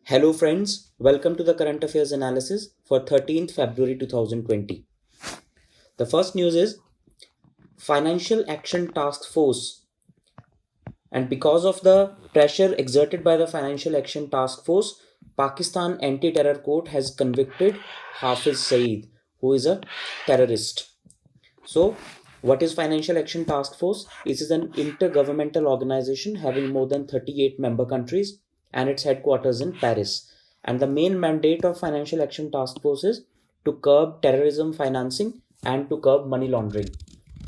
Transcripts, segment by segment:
Hello friends, welcome to the current affairs analysis for 13th February 2020. The first news is Financial Action Task Force, and because of the pressure exerted by the Financial Action Task Force, Pakistan Anti-Terror Court has convicted Hafiz Saeed, who is a terrorist. So, what is Financial Action Task Force? It is an intergovernmental organization having more than 38 member countries and its headquarters in Paris. And the main mandate of Financial Action Task Force is to curb terrorism financing and to curb money laundering.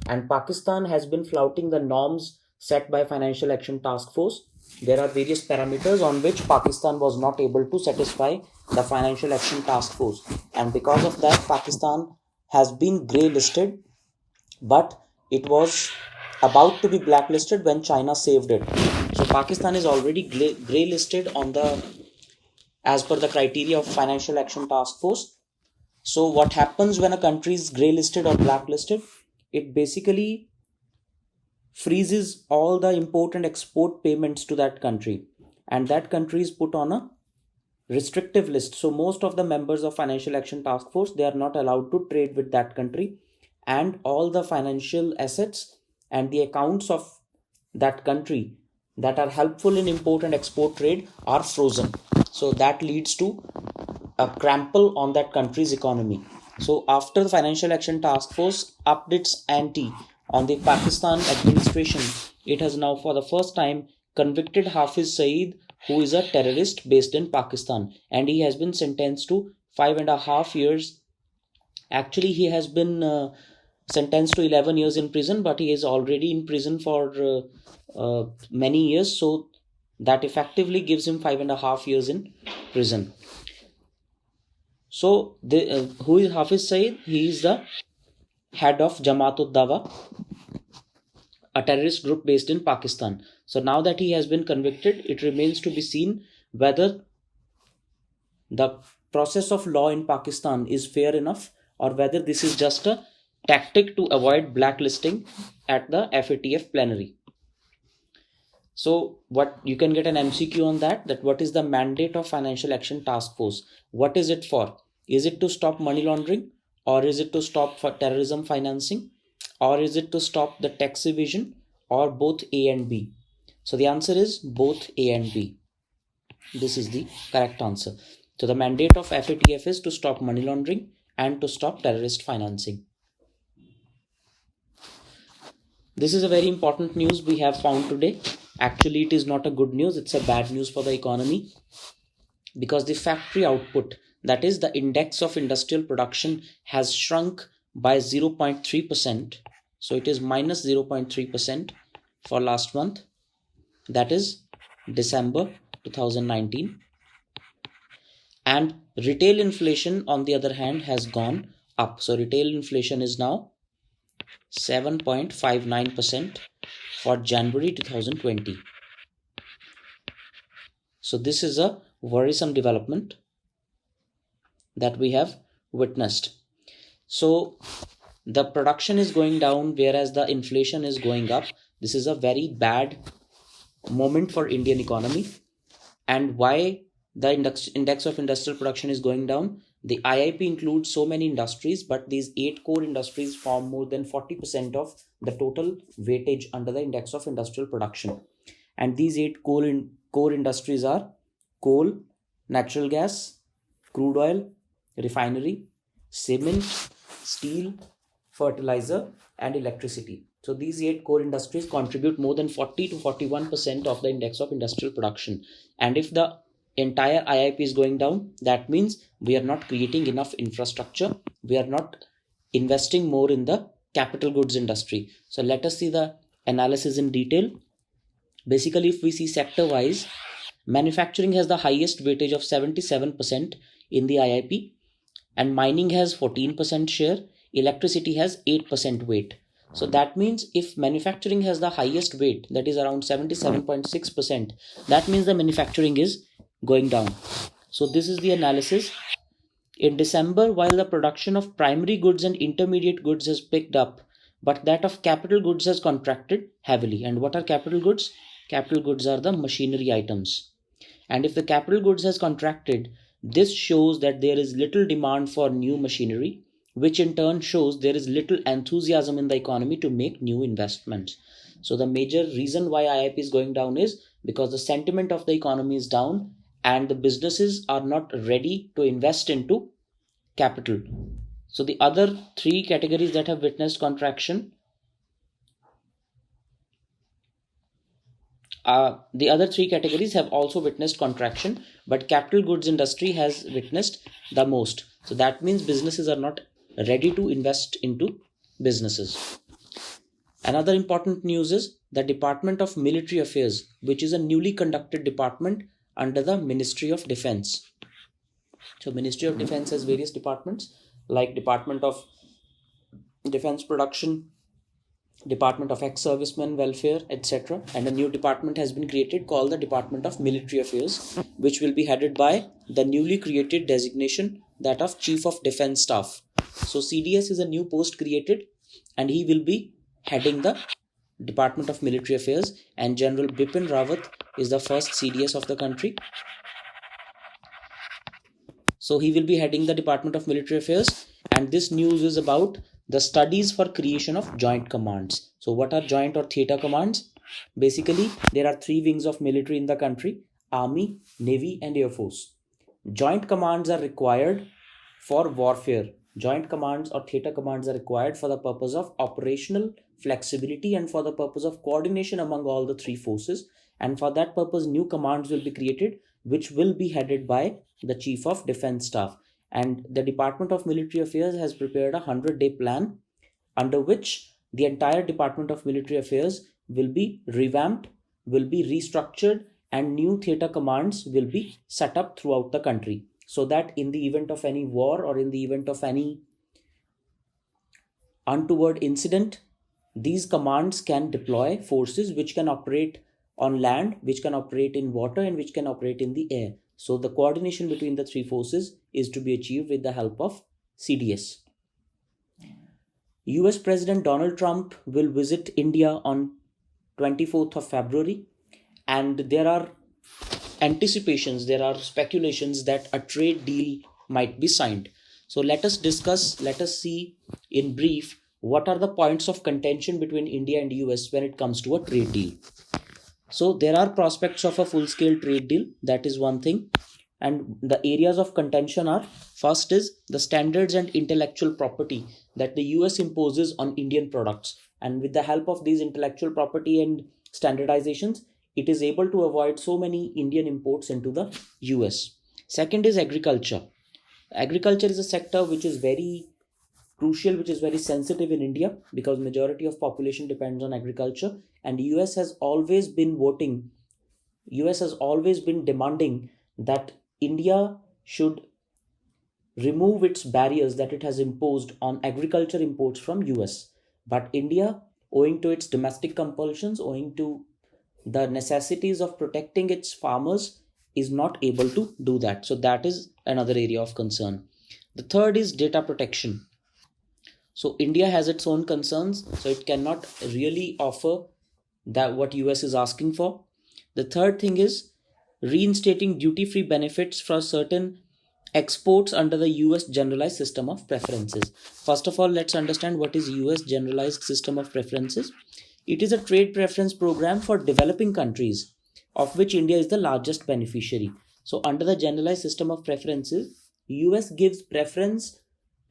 And Pakistan has been flouting the norms set by Financial Action Task Force. There are various parameters on which Pakistan was not able to satisfy the Financial Action Task Force. And because of that, Pakistan has been grey listed, but it was about to be blacklisted when China saved it. So Pakistan is already grey listed on the as per the criteria of Financial Action Task Force. So what happens when a country is grey listed or blacklisted? It basically freezes all the import and export payments to that country, and that country is put on a restrictive list. So most of the members of Financial Action Task Force, they are not allowed to trade with that country, and all the financial assets and the accounts of that country that are helpful in import and export trade are frozen. So that leads to a crumple on that country's economy. So after the Financial Action Task Force upped its ante on the Pakistan administration, it has now for the first time convicted Hafiz Saeed, who is a terrorist based in Pakistan, and he has been sentenced to 5.5 years. Actually, he has been sentenced to 11 years in prison, but he is already in prison for many years, so that effectively gives him 5.5 years in prison. So, who is Hafiz Saeed? He is the head of Jamaat-ud-Dawa, a terrorist group based in Pakistan. So now that he has been convicted, it remains to be seen whether the process of law in Pakistan is fair enough or whether this is just a tactic to avoid blacklisting at the FATF plenary. So what you can get an MCQ on that what is the mandate of Financial Action Task Force? What is it for? Is it to stop money laundering, or is it to stop for terrorism financing, or is it to stop the tax evasion, or both A and B? So the answer is both A and B. This is the correct answer. So the mandate of FATF is to stop money laundering and to stop terrorist financing. This is a very important news we have found today. Actually, it is not a good news, it's a bad news for the economy, because the factory output, that is the index of industrial production, has shrunk by 0.3%. So it is minus 0.3% for last month, that is December 2019. And retail inflation, on the other hand, has gone up. So retail inflation is now 7.59% for January 2020. So this is a worrisome development that we have witnessed. So the production is going down whereas the inflation is going up. This is a very bad moment for Indian economy. And why the index of industrial production is going down? The IIP includes so many industries, but these 8 core industries form more than 40% of the total weightage under the index of industrial production. And these 8 core industries are coal, natural gas, crude oil, refinery, cement, steel, fertilizer, and electricity. So these 8 core industries contribute more than 40 to 41% of the index of industrial production. And if the entire IIP is going down, that means we are not creating enough infrastructure. We are not investing more in the capital goods industry. So let us see the analysis in detail. Basically, if we see sector wise, manufacturing has the highest weightage of 77% in the IIP, and mining has 14% share, electricity has 8% weight. So that means if manufacturing has the highest weight, that is around 77.6%, that means the manufacturing is going down. So this is the analysis. In December, while the production of primary goods and intermediate goods has picked up, but that of capital goods has contracted heavily. And what are capital goods? Capital goods are the machinery items. And if the capital goods has contracted, this shows that there is little demand for new machinery, which in turn shows there is little enthusiasm in the economy to make new investments. So the major reason why IIP is going down is because the sentiment of the economy is down and the businesses are not ready to invest into capital. So the other three categories that have witnessed contraction, the other three categories have also witnessed contraction, but capital goods industry has witnessed the most. So that means businesses are not ready to invest into businesses. Another important news is the Department of Military Affairs, which is a newly conducted department under the Ministry of Defense. So Ministry of Defense has various departments like Department of Defense Production, Department of Ex-Servicemen Welfare, etc. And a new department has been created called the Department of Military Affairs, which will be headed by the newly created designation, that of Chief of Defense Staff. So CDS is a new post created and he will be heading the Department of Military Affairs, and General Bipin Rawat is the first CDS of the country. So he will be heading the Department of Military Affairs, and this news is about the studies for creation of joint commands. So what are joint or theater commands? Basically, there are three wings of military in the country: Army, Navy and Air Force. Joint commands are required for warfare. Joint commands or theater commands are required for the purpose of operational flexibility and for the purpose of coordination among all the three forces. And for that purpose, new commands will be created, which will be headed by the Chief of Defense Staff. And the Department of Military Affairs has prepared a 100-day plan under which the entire Department of Military Affairs will be revamped, will be restructured, and new theater commands will be set up throughout the country, so that in the event of any war or in the event of any untoward incident, these commands can deploy forces which can operate on land, which can operate in water, and which can operate in the air. So the coordination between the three forces is to be achieved with the help of CDS. US President Donald Trump will visit India on 24th of February, and there are anticipations, there are speculations that a trade deal might be signed. So let us see in brief what are the points of contention between India and US when it comes to a trade deal. So there are prospects of a full-scale trade deal, that is one thing. And the areas of contention are: first is the standards and intellectual property that the US imposes on Indian products. And with the help of these intellectual property and standardizations, it is able to avoid so many Indian imports into the US. Second is agriculture. Agriculture is a sector which is very crucial, which is very sensitive in India, because majority of population depends on agriculture, and US has always been demanding that India should remove its barriers that it has imposed on agriculture imports from US. But India, owing to its domestic compulsions, owing to the necessities of protecting its farmers, is not able to do that. So that is another area of concern. The third is data protection. So India has its own concerns, so it cannot really offer that what US is asking for. The third thing is reinstating duty-free benefits for certain exports under the US Generalized System of Preferences. First of all, let's understand what is US Generalized System of Preferences. It is a trade preference program for developing countries, of which India is the largest beneficiary. So under the Generalized System of Preferences, US gives preference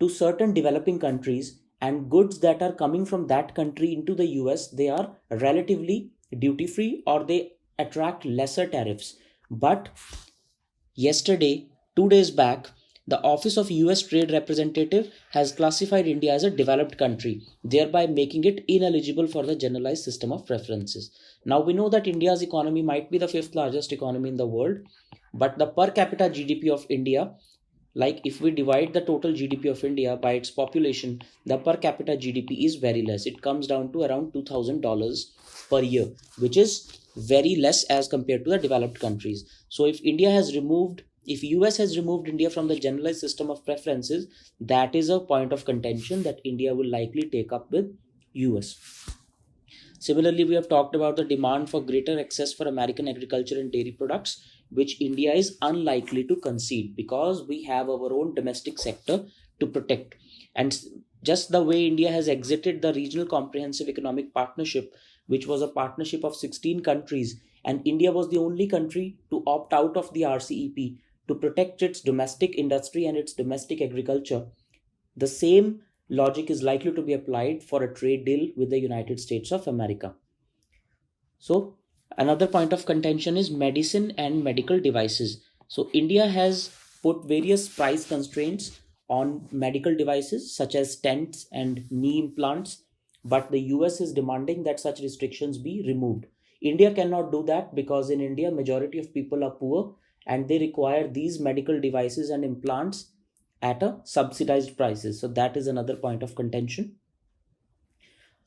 to certain developing countries, and goods that are coming from that country into the US, they are relatively duty free or they attract lesser tariffs. But yesterday, 2 days back, the Office of US Trade Representative has classified India as a developed country, thereby making it ineligible for the Generalized System of Preferences. Now we know that India's economy might be the fifth largest economy in the world, but the per capita GDP of India, like if we divide the total GDP of India by its population, the per capita GDP is very less. It comes down to around $2,000 per year, which is very less as compared to the developed countries. So if US has removed India from the Generalized System of Preferences, that is a point of contention that India will likely take up with US. Similarly, we have talked about the demand for greater access for American agriculture and dairy products, which India is unlikely to concede because we have our own domestic sector to protect. And just the way India has exited the Regional Comprehensive Economic Partnership, which was a partnership of 16 countries, and India was the only country to opt out of the RCEP to protect its domestic industry and its domestic agriculture, the same logic is likely to be applied for a trade deal with the United States of America. So, another point of contention is medicine and medical devices. So, India has put various price constraints on medical devices such as stents and knee implants, but the US is demanding that such restrictions be removed. India cannot do that because in India, majority of people are poor and they require these medical devices and implants at a subsidized prices. So that is another point of contention.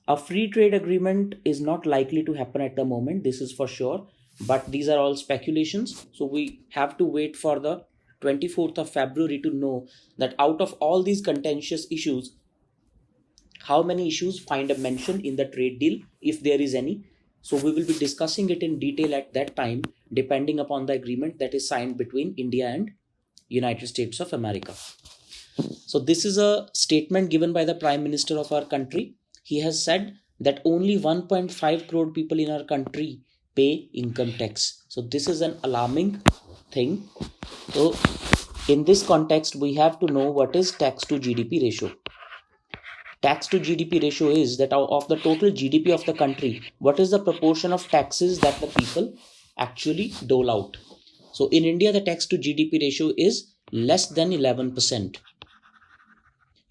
A free trade agreement is not likely to happen at the moment, this is for sure, but these are all speculations. So we have to wait for the 24th of February to know that out of all these contentious issues, how many issues find a mention in the trade deal, if there is any. So we will be discussing it in detail at that time, depending upon the agreement that is signed between India and United States of America. So this is a statement given by the Prime Minister of our country. He has said that only 1.5 crore people in our country pay income tax. So this is an alarming thing. So in this context, we have to know what is tax to GDP ratio. Tax to GDP ratio is that of the total GDP of the country, what is the proportion of taxes that the people actually dole out. So in India, the tax to GDP ratio is less than 11%.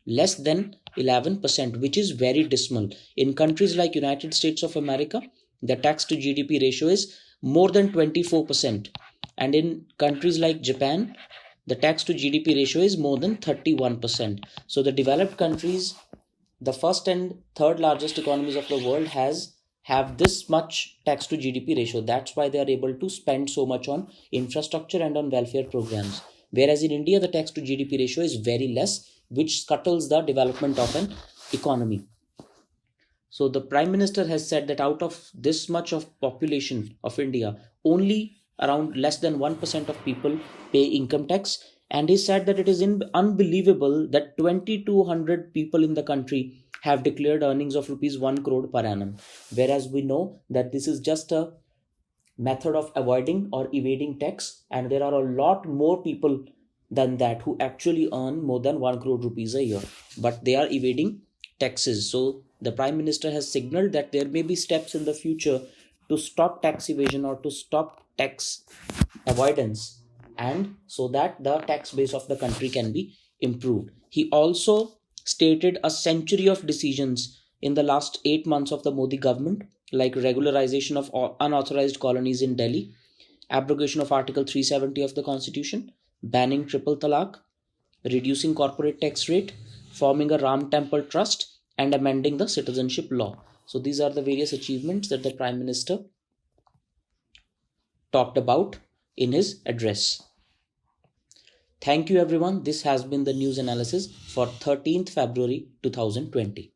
Less than 11%, which is very dismal. In countries like United States of America, the tax to GDP ratio is more than 24%. And in countries like Japan, the tax to GDP ratio is more than 31%. So the developed countries, the first and third largest economies of the world, have this much tax to GDP ratio. That's why they are able to spend so much on infrastructure and on welfare programs. Whereas in India, the tax to GDP ratio is very less, which scuttles the development of an economy. So the Prime Minister has said that out of this much of population of India, only around less than 1% of people pay income tax. And he said that it is unbelievable that 2,200 people in the country have declared earnings of rupees 1 crore per annum. Whereas we know that this is just a method of avoiding or evading tax, and there are a lot more people than that who actually earn more than 1 crore rupees a year, but they are evading taxes. So the Prime Minister has signaled that there may be steps in the future to stop tax evasion or to stop tax avoidance, and so that the tax base of the country can be improved. He also stated a century of decisions in the last 8 months of the Modi government, like regularization of unauthorized colonies in Delhi, abrogation of Article 370 of the Constitution, banning triple talaq, reducing corporate tax rate, forming a Ram Temple Trust, and amending the citizenship law. So these are the various achievements that the Prime Minister talked about in his address. Thank you everyone. This has been the news analysis for 13th February 2020.